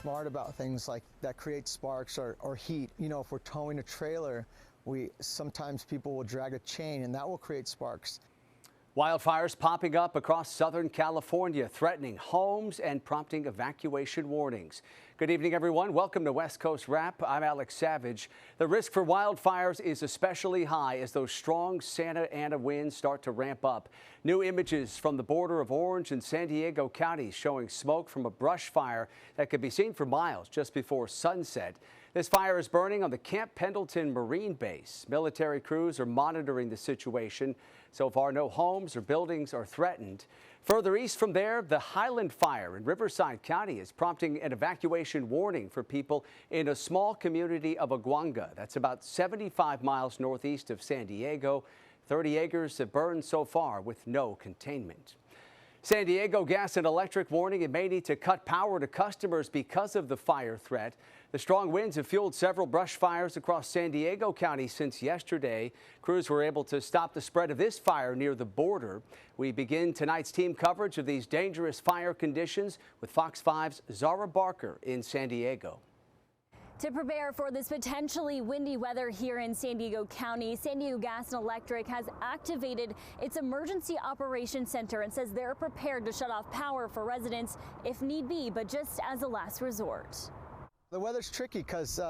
smart about things like that create sparks or heat. You know, if we're towing a trailer, sometimes people will drag a chain and that will create sparks. Wildfires popping up across Southern California, threatening homes and prompting evacuation warnings. Good evening, everyone. Welcome to West Coast Wrap. I'm Alex Savage. The risk for wildfires is especially high as those strong Santa Ana winds start to ramp up. New images from the border of Orange and San Diego counties showing smoke from a brush fire that could be seen for miles just before sunset. This fire is burning on the Camp Pendleton Marine Base. Military crews are monitoring the situation. So far, no homes or buildings are threatened. Further east from there, the Highland Fire in Riverside County is prompting an evacuation warning for people in a small community of Aguanga. That's about 75 miles northeast of San Diego. 30 acres have burned so far with no containment. San Diego Gas and Electric warning it may need to cut power to customers because of the fire threat. The strong winds have fueled several brush fires across San Diego County since yesterday. Crews were able to stop the spread of this fire near the border. We begin tonight's team coverage of these dangerous fire conditions with Fox 5's Zara Barker in San Diego. To prepare for this potentially windy weather here in San Diego County, San Diego Gas and Electric has activated its Emergency Operations Center and says they're prepared to shut off power for residents if need be, but just as a last resort. The weather's tricky because,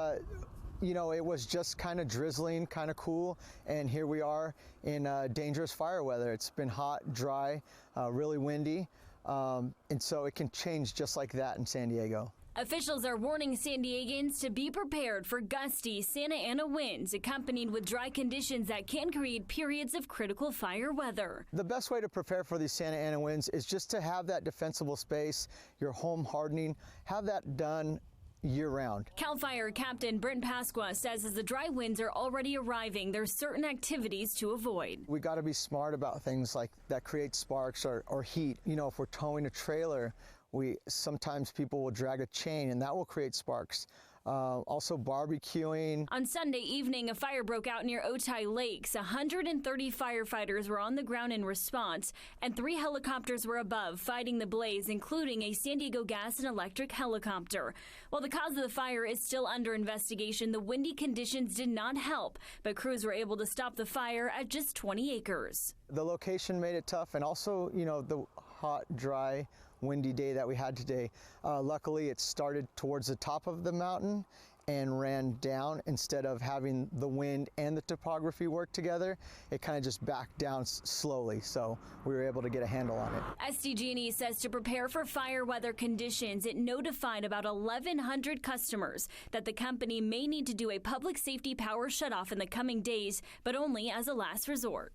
you know, it was just kind of drizzling, kind of cool, and here we are in dangerous fire weather. It's been hot, dry, really windy, and so it can change just like that in San Diego. Officials are warning San Diegans to be prepared for gusty Santa Ana winds accompanied with dry conditions that can create periods of critical fire weather. The best way to prepare for these Santa Ana winds is just to have that defensible space, your home hardening, have that done year-round. CAL FIRE Captain Brent Pasqua says as the dry winds are already arriving, there's certain activities to avoid. We got to be smart about things like that create sparks or heat. You know, if we're towing a trailer, sometimes people will drag a chain and that will create sparks. Also barbecuing. On Sunday evening, a fire broke out near Otay Lakes. 130 firefighters were on the ground in response, and 3 helicopters were above fighting the blaze, including a San Diego Gas and Electric helicopter. While the cause of the fire is still under investigation, the windy conditions did not help, but crews were able to stop the fire at just 20 acres. The location made it tough, and also, you know, the hot, dry, windy day that we had today. Luckily, it started towards the top of the mountain and ran down. Instead of having the wind and the topography work together, it kind of just backed down slowly, so we were able to get a handle on it. SDG&E says to prepare for fire weather conditions, it notified about 1,100 customers that the company may need to do a public safety power shutoff in the coming days, but only as a last resort.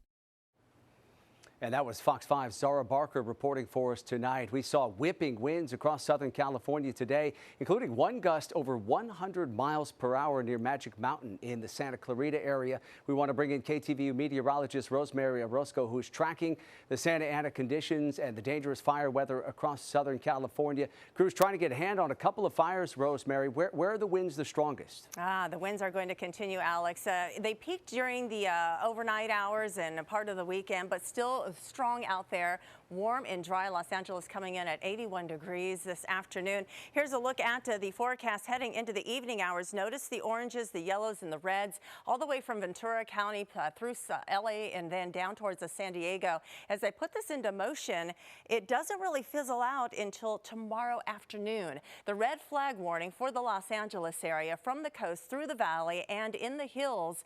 And that was Fox 5's Zara Barker reporting for us tonight. We saw whipping winds across Southern California today, including one gust over 100 miles per hour near Magic Mountain in the Santa Clarita area. We want to bring in KTVU meteorologist Rosemary Orozco, who's tracking the Santa Ana conditions and the dangerous fire weather across Southern California. Crews trying to get a hand on a couple of fires. Rosemary, where are the winds the strongest? The winds are going to continue, Alex. They peaked during the overnight hours and a part of the weekend, but still strong out there. Warm and dry. Los Angeles coming in at 81 degrees this afternoon. Here's a look at the forecast heading into the evening hours. Notice the oranges, the yellows, and the reds all the way from Ventura County through LA and then down towards San Diego. As I put this into motion, it doesn't really fizzle out until tomorrow afternoon. The red flag warning for the Los Angeles area from the coast through the valley and in the hills,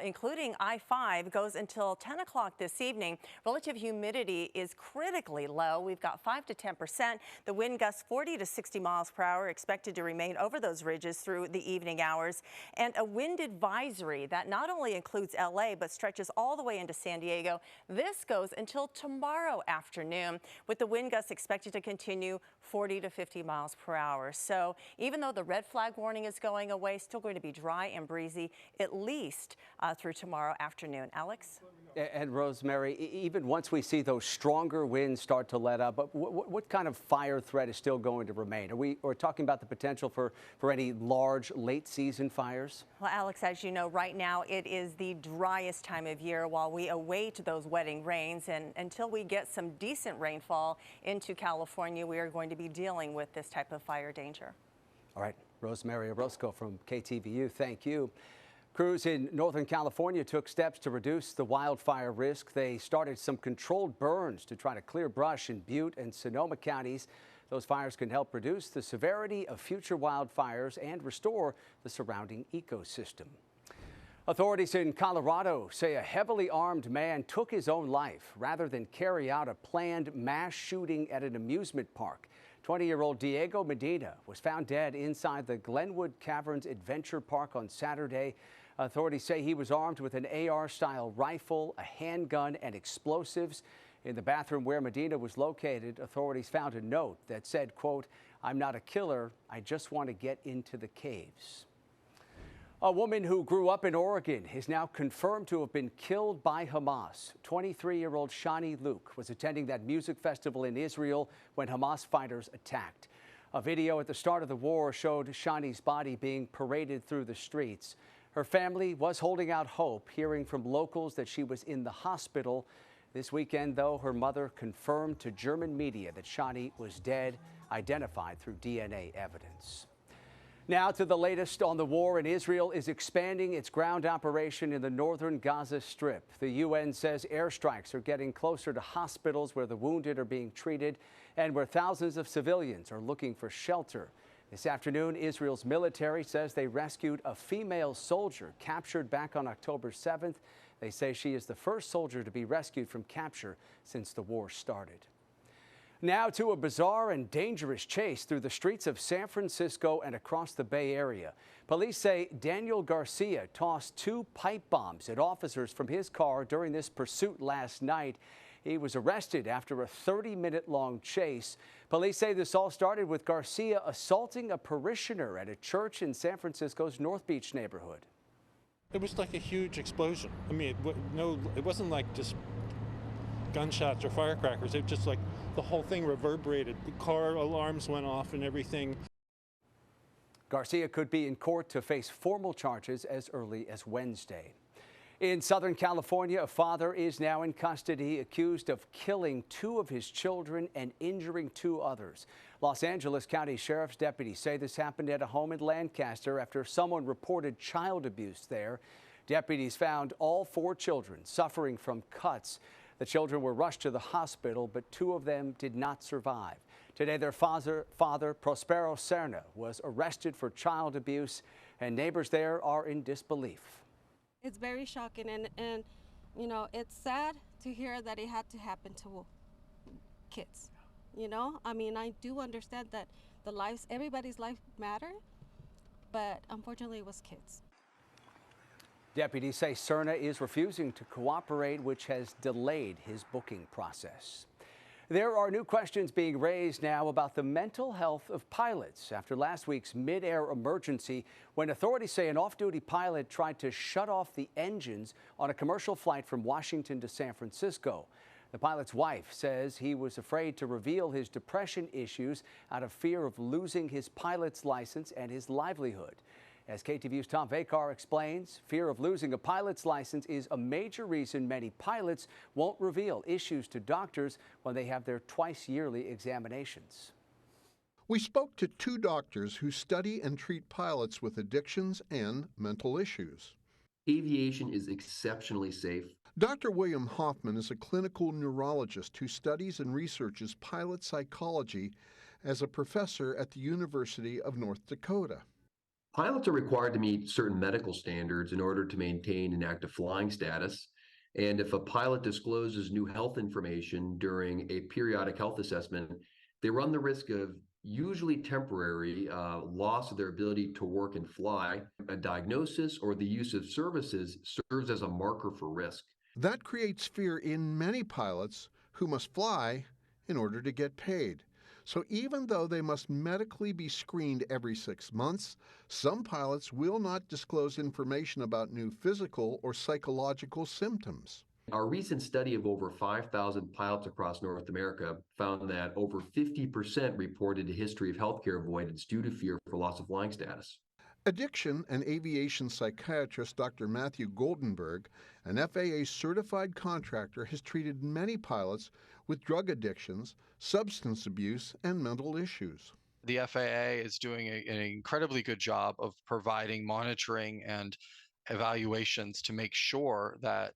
including I-5, goes until 10 o'clock this evening. Relative humidity is critically low. We've got 5 to 10%. The wind gusts 40 to 60 miles per hour expected to remain over those ridges through the evening hours. And a wind advisory that not only includes LA but stretches all the way into San Diego. This goes until tomorrow afternoon, with the wind gusts expected to continue 40 to 50 miles per hour. So even though the red flag warning is going away, still going to be dry and breezy at least through tomorrow afternoon. Alex? And Rosemary, even once we see those stronger winds start to let up, what kind of fire threat is still going to remain? Are we talking about the potential for any large late season fires? Well, Alex, as you know, right now it is the driest time of year while we await those wetting rains. And until we get some decent rainfall into California, we are going to be dealing with this type of fire danger. All right, Rosemary Orozco from KTVU, thank you. Crews in Northern California took steps to reduce the wildfire risk. They started some controlled burns to try to clear brush in Butte and Sonoma counties. Those fires can help reduce the severity of future wildfires and restore the surrounding ecosystem. Authorities in Colorado say a heavily armed man took his own life rather than carry out a planned mass shooting at an amusement park. 20-year-old Diego Medina was found dead inside the Glenwood Caverns Adventure Park on Saturday. Authorities say he was armed with an AR-style rifle, a handgun, and explosives. In the bathroom where Medina was located, authorities found a note that said, quote, "I'm not a killer, I just want to get into the caves." A woman who grew up in Oregon is now confirmed to have been killed by Hamas. 23-year-old Shani Luke was attending that music festival in Israel when Hamas fighters attacked. A video at the start of the war showed Shani's body being paraded through the streets. Her family was holding out hope, hearing from locals that she was in the hospital. This weekend, though, her mother confirmed to German media that Shani was dead, identified through DNA evidence. Now to the latest on the war. In Israel is expanding its ground operation in the northern Gaza Strip. The UN says airstrikes are getting closer to hospitals where the wounded are being treated and where thousands of civilians are looking for shelter. This afternoon, Israel's military says they rescued a female soldier captured back on October 7th. They say she is the first soldier to be rescued from capture since the war started. Now to a bizarre and dangerous chase through the streets of San Francisco and across the Bay Area. Police say Daniel Garcia tossed 2 pipe bombs at officers from his car during this pursuit last night. He was arrested after a 30-minute-long chase. Police say this all started with Garcia assaulting a parishioner at a church in San Francisco's North Beach neighborhood. It was like a huge explosion. I mean, it wasn't like just gunshots or firecrackers. It just like the whole thing reverberated. The car alarms went off and everything. Garcia could be in court to face formal charges as early as Wednesday. In Southern California, a father is now in custody, accused of killing 2 of his children and injuring 2 others. Los Angeles County Sheriff's deputies say this happened at a home in Lancaster after someone reported child abuse there. Deputies found all 4 children suffering from cuts. The children were rushed to the hospital, but 2 of them did not survive. Today, their father, Prospero Serna, was arrested for child abuse, and neighbors there are in disbelief. It's very shocking, and you know, it's sad to hear that it had to happen to kids. You know, I mean, I do understand that everybody's life matter, but unfortunately it was kids. Deputies say Serna is refusing to cooperate, which has delayed his booking process. There are new questions being raised now about the mental health of pilots after last week's mid-air emergency when authorities say an off-duty pilot tried to shut off the engines on a commercial flight from Washington to San Francisco. The pilot's wife says he was afraid to reveal his depression issues out of fear of losing his pilot's license and his livelihood. As KTVU's Tom Vakar explains, fear of losing a pilot's license is a major reason many pilots won't reveal issues to doctors when they have their twice-yearly examinations. We spoke to 2 doctors who study and treat pilots with addictions and mental issues. Aviation is exceptionally safe. Dr. William Hoffman is a clinical neurologist who studies and researches pilot psychology as a professor at the University of North Dakota. Pilots are required to meet certain medical standards in order to maintain an active flying status. And if a pilot discloses new health information during a periodic health assessment, they run the risk of usually temporary loss of their ability to work and fly. A diagnosis or the use of services serves as a marker for risk. That creates fear in many pilots who must fly in order to get paid. So even though they must medically be screened every 6 months, some pilots will not disclose information about new physical or psychological symptoms. Our recent study of over 5,000 pilots across North America found that over 50% reported a history of healthcare avoidance due to fear for loss of flying status. Addiction and aviation psychiatrist Dr. Matthew Goldenberg, an FAA-certified contractor, has treated many pilots with drug addictions, substance abuse, and mental issues. The FAA is doing an incredibly good job of providing monitoring and evaluations to make sure that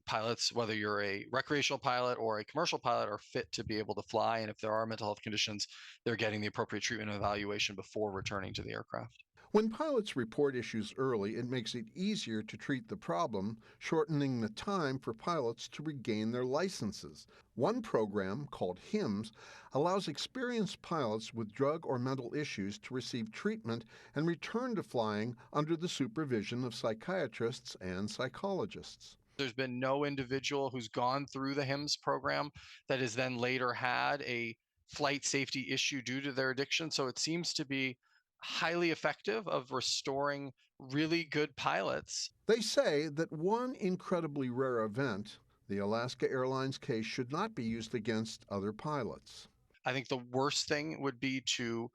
pilots, whether you're a recreational pilot or a commercial pilot, are fit to be able to fly. And if there are mental health conditions, they're getting the appropriate treatment and evaluation before returning to the aircraft. When pilots report issues early, it makes it easier to treat the problem, shortening the time for pilots to regain their licenses. One program, called HIMS, allows experienced pilots with drug or mental issues to receive treatment and return to flying under the supervision of psychiatrists and psychologists. There's been no individual who's gone through the HIMS program that has then later had a flight safety issue due to their addiction. So it seems to be highly effective of restoring really good pilots. They say that one incredibly rare event, the Alaska Airlines case, should not be used against other pilots. I think the worst thing would be to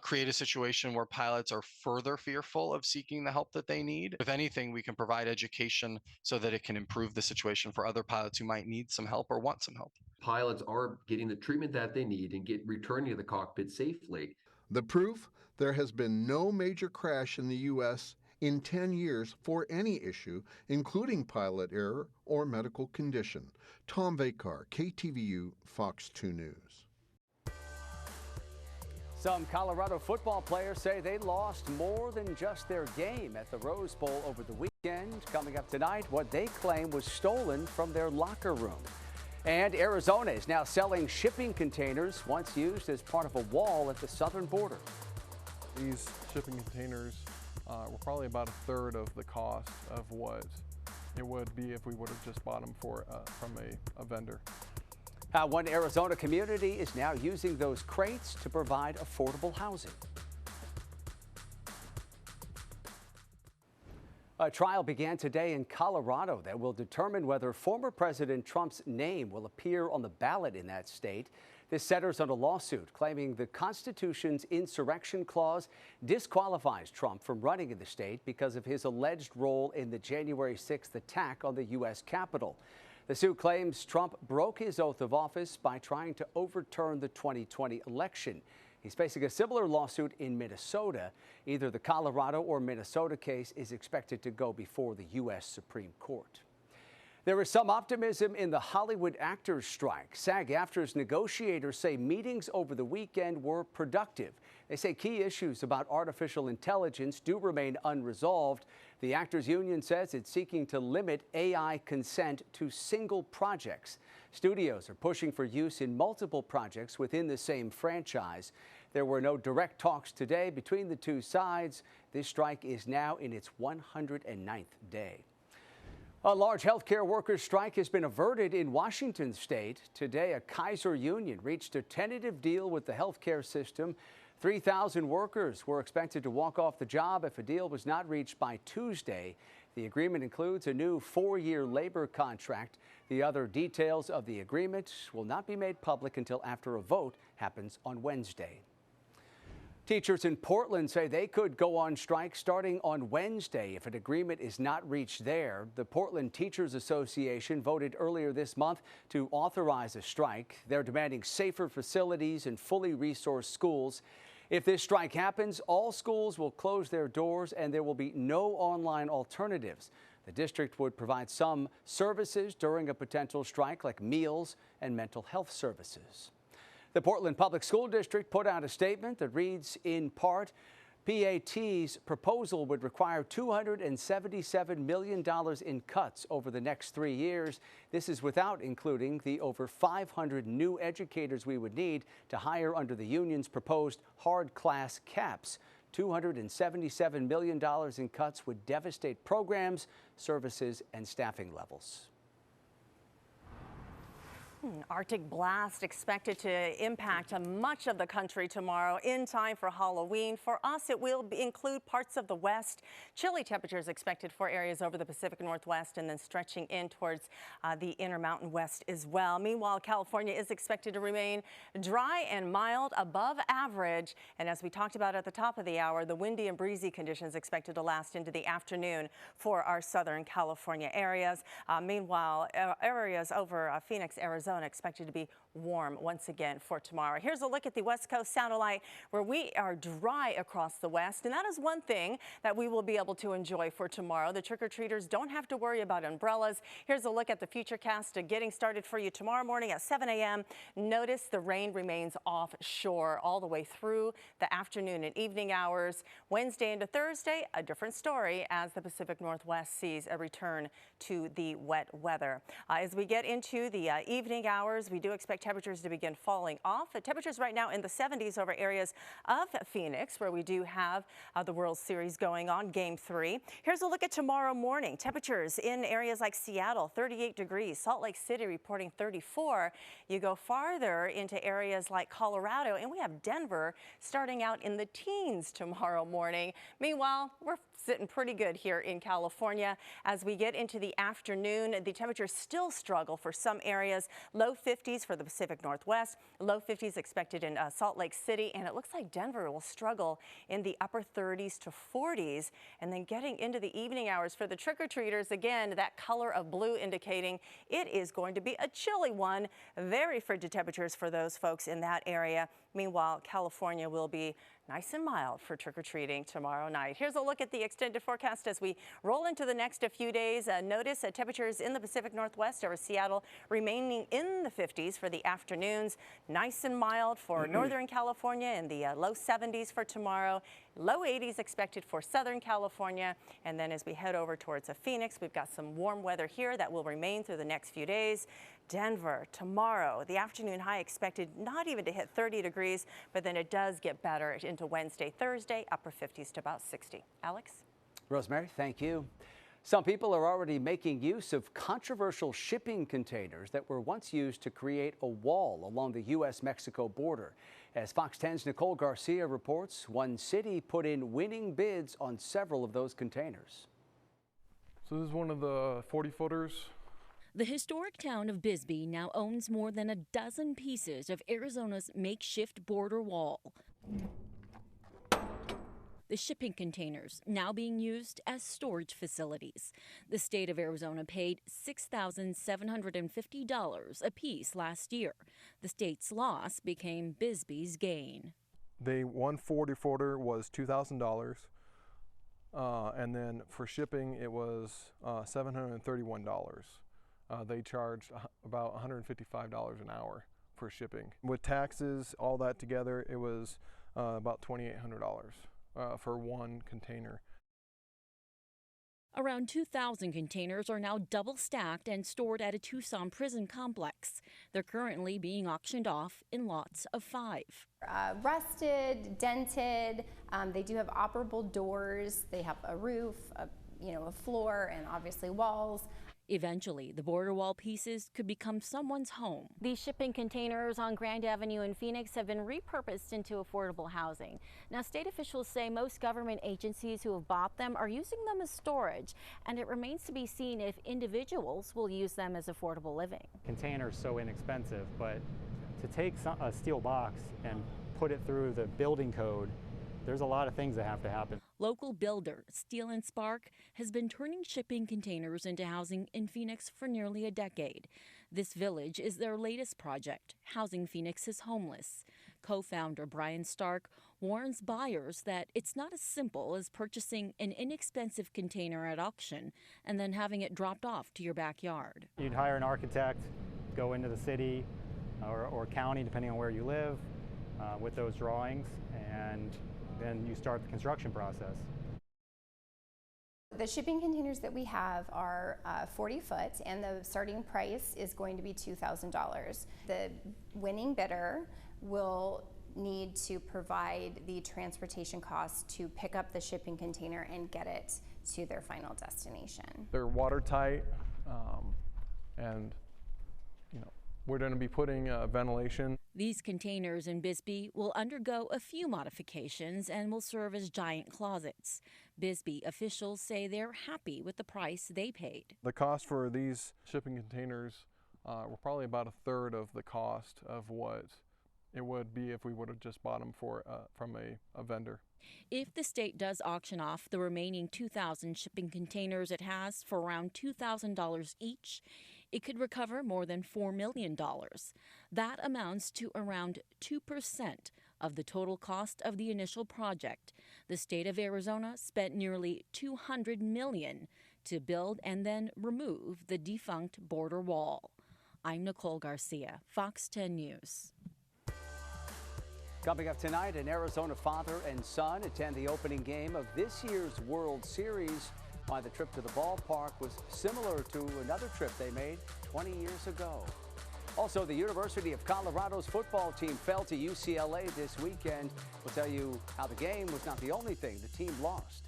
create a situation where pilots are further fearful of seeking the help that they need. If anything, we can provide education so that it can improve the situation for other pilots who might need some help or want some help. Pilots are getting the treatment that they need and returning to the cockpit safely. The proof? There has been no major crash in the U.S. in 10 years for any issue, including pilot error or medical condition. Tom Vakar, KTVU, Fox 2 News. Some Colorado football players say they lost more than just their game at the Rose Bowl over the weekend. Coming up tonight, what they claim was stolen from their locker room. And Arizona is now selling shipping containers once used as part of a wall at the southern border. These shipping containers were probably about a third of the cost of what it would be if we would have just bought them from a vendor. One Arizona community is now using those crates to provide affordable housing. A trial began today in Colorado that will determine whether former President Trump's name will appear on the ballot in that state. This centers on a lawsuit claiming the Constitution's insurrection clause disqualifies Trump from running in the state because of his alleged role in the January 6th attack on the U.S. Capitol. The suit claims Trump broke his oath of office by trying to overturn the 2020 election. He's facing a similar lawsuit in Minnesota. Either the Colorado or Minnesota case is expected to go before the U.S. Supreme Court. There is some optimism in the Hollywood actors' strike. SAG-AFTRA's negotiators say meetings over the weekend were productive. They say key issues about artificial intelligence do remain unresolved. The actors' union says it's seeking to limit AI consent to single projects. Studios are pushing for use in multiple projects within the same franchise. There were no direct talks today between the two sides. This strike is now in its 109th day. A large healthcare workers' strike has been averted in Washington state. Today, a Kaiser union reached a tentative deal with the healthcare system. 3,000 workers were expected to walk off the job if a deal was not reached by Tuesday. The agreement includes a new 4-year labor contract. The other details of the agreement will not be made public until after a vote happens on Wednesday. Teachers in Portland say they could go on strike starting on Wednesday if an agreement is not reached there. The Portland Teachers Association voted earlier this month to authorize a strike. They're demanding safer facilities and fully resourced schools. If this strike happens, all schools will close their doors and there will be no online alternatives. The district would provide some services during a potential strike, like meals and mental health services. The Portland Public School District put out a statement that reads, in part, PAT's proposal would require $277 million in cuts over the next 3 years. This is without including the over 500 new educators we would need to hire under the union's proposed hard class caps. $277 million in cuts would devastate programs, services, and staffing levels. Arctic blast expected to impact much of the country tomorrow in time for Halloween. For us, it will include parts of the west. Chilly temperatures expected for areas over the Pacific Northwest and then stretching in towards the Intermountain West as well. Meanwhile, California is expected to remain dry and mild, above average. And as we talked about at the top of the hour, the windy and breezy conditions expected to last into the afternoon for our Southern California areas. Meanwhile, areas over Phoenix, Arizona, Arizona expected to be warm once again for tomorrow. Here's a look at the West Coast satellite where we are dry across the west, and that is one thing that we will be able to enjoy for tomorrow. The trick-or-treaters don't have to worry about umbrellas. Here's a look at the futurecast getting started for you tomorrow morning at 7 a.m. Notice the rain remains offshore all the way through the afternoon and evening hours. Wednesday into Thursday, a different story as the Pacific Northwest sees a return to the wet weather. As we get into the evening hours, we do expect temperatures to begin falling off. The temperatures right now in the 70s over areas of Phoenix, where we do have the World Series going on, Game 3. Here's a look at tomorrow morning. Temperatures in areas like Seattle, 38 degrees. Salt Lake City reporting 34. You go farther into areas like Colorado, and we have Denver starting out in the teens tomorrow morning. Meanwhile, we're sitting pretty good here in California. As we get into the afternoon, the temperatures still struggle for some areas. Low 50s for the Pacific Northwest, low 50s expected in Salt Lake City, and it looks like Denver will struggle in the upper 30s to 40s. And then getting into the evening hours for the trick-or-treaters, again, that color of blue indicating it is going to be a chilly one. Very frigid temperatures for those folks in that area. Meanwhile, California will be nice and mild for trick-or-treating tomorrow night. Here's a look at the extended forecast as we roll into the next few days. Notice temperatures in the Pacific Northwest over Seattle remaining in the 50s for the afternoons. Nice and mild for Northern California in the low 70s for tomorrow. Low 80s expected for Southern California. And then as we head over towards Phoenix, we've got some warm weather here that will remain through the next few days. Denver tomorrow, the afternoon high expected not even to hit 30 degrees, but then it does get better into Wednesday, Thursday, upper 50s to about 60. Alex? Rosemary, thank you. Some people are already making use of controversial shipping containers that were once used to create a wall along the U.S.-Mexico border. As Fox 10's Nicole Garcia reports, one city put in winning bids on several of those containers. So this is one of the 40-footers. The historic town of Bisbee now owns more than a dozen pieces of Arizona's makeshift border wall. The shipping containers now being used as storage facilities. The state of Arizona paid $6,750 apiece last year. The state's loss became Bisbee's gain. The 140-footer was $2,000, and then for shipping it was $731. They charged about $155 an hour for shipping. With taxes, all that together, it was about $2,800 for one container. Around 2,000 containers are now double stacked and stored at a Tucson prison complex. They're currently being auctioned off in lots of 5. Rusted, dented, they do have operable doors, they have a roof, a floor, and obviously walls. Eventually, the border wall pieces could become someone's home. These shipping containers on Grand Avenue in Phoenix have been repurposed into affordable housing. Now, state officials say most government agencies who have bought them are using them as storage, and it remains to be seen if individuals will use them as affordable living. Containers so inexpensive, but to take a steel box and put it through the building code, there's a lot of things that have to happen. Local builder Steel and Spark has been turning shipping containers into housing in Phoenix for nearly a decade. This village is their latest project, housing Phoenix's homeless. Co-founder Brian Stark warns buyers that it's not as simple as purchasing an inexpensive container at auction and then having it dropped off to your backyard. You'd hire an architect, go into the city or county, depending on where you live, with those drawings, and then you start the construction process. The shipping containers that we have are 40 foot, and the starting price is going to be $2,000. The winning bidder will need to provide the transportation costs to pick up the shipping container and get it to their final destination. They're watertight, and we're going to be putting ventilation. These containers in Bisbee will undergo a few modifications and will serve as giant closets. Bisbee officials say they're happy with the price they paid. The cost for these shipping containers were probably about a third of the cost of what it would be if we would have just bought them from a vendor. If the state does auction off the remaining 2,000 shipping containers it has for around $2,000 each, it could recover more than $4 million. That amounts to around 2% of the total cost of the initial project. The state of Arizona spent nearly $200 million to build and then remove the defunct border wall. I'm Nicole Garcia, Fox 10 News. Coming up tonight, an Arizona father and son attend the opening game of this year's World Series. Why the trip to the ballpark was similar to another trip they made 20 years ago. Also, the University of Colorado's football team fell to UCLA this weekend. We'll tell you how the game was not the only thing the team lost.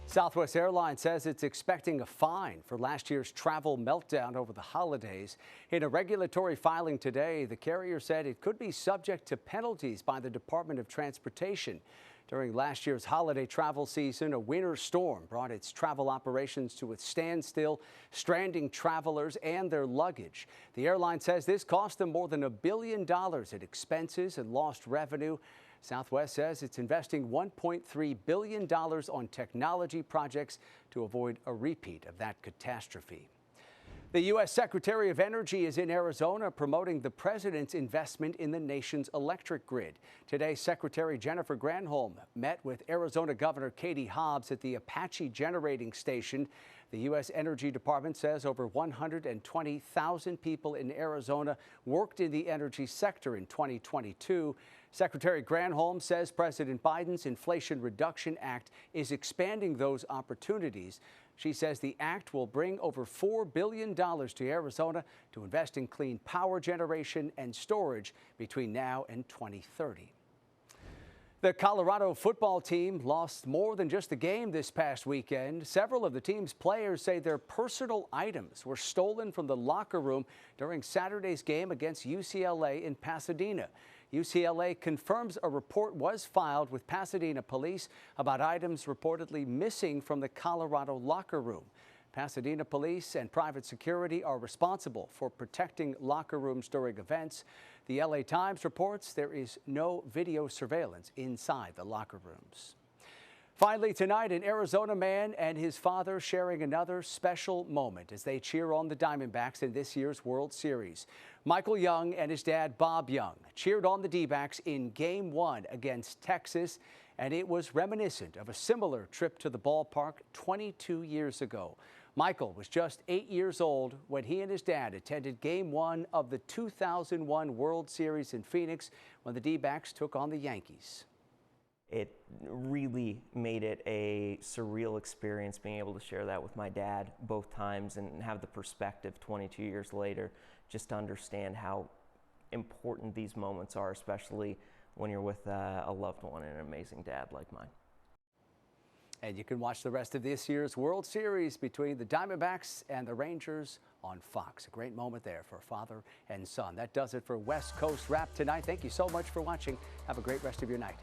Southwest Airlines says it's expecting a fine for last year's travel meltdown over the holidays. In a regulatory filing today, the carrier said it could be subject to penalties by the Department of Transportation. During last year's holiday travel season, a winter storm brought its travel operations to a standstill, stranding travelers and their luggage. The airline says this cost them more than $1 billion in expenses and lost revenue. Southwest says it's investing $1.3 billion on technology projects to avoid a repeat of that catastrophe. The U.S. Secretary of Energy is in Arizona promoting the president's investment in the nation's electric grid. Today, Secretary Jennifer Granholm met with Arizona Governor Katie Hobbs at the Apache Generating Station. The U.S. Energy Department says over 120,000 people in Arizona worked in the energy sector in 2022. Secretary Granholm says President Biden's Inflation Reduction Act is expanding those opportunities. She says the act will bring over $4 billion to Arizona to invest in clean power generation and storage between now and 2030. The Colorado football team lost more than just the game this past weekend. Several of the team's players say their personal items were stolen from the locker room during Saturday's game against UCLA in Pasadena. UCLA confirms a report was filed with Pasadena police about items reportedly missing from the Colorado locker room. Pasadena police and private security are responsible for protecting locker rooms during events. The LA Times reports there is no video surveillance inside the locker rooms. Finally tonight, an Arizona man and his father sharing another special moment as they cheer on the Diamondbacks in this year's World Series. Michael Young and his dad, Bob Young, cheered on the D-backs in Game 1 against Texas, and it was reminiscent of a similar trip to the ballpark 22 years ago. Michael was just 8 years old when he and his dad attended Game 1 of the 2001 World Series in Phoenix when the D-backs took on the Yankees. It really made it a surreal experience being able to share that with my dad both times and have the perspective 22 years later just to understand how important these moments are, especially when you're with a loved one and an amazing dad like mine. And you can watch the rest of this year's World Series between the Diamondbacks and the Rangers on Fox. A great moment there for father and son. That does it for West Coast Wrap tonight. Thank you so much for watching. Have a great rest of your night.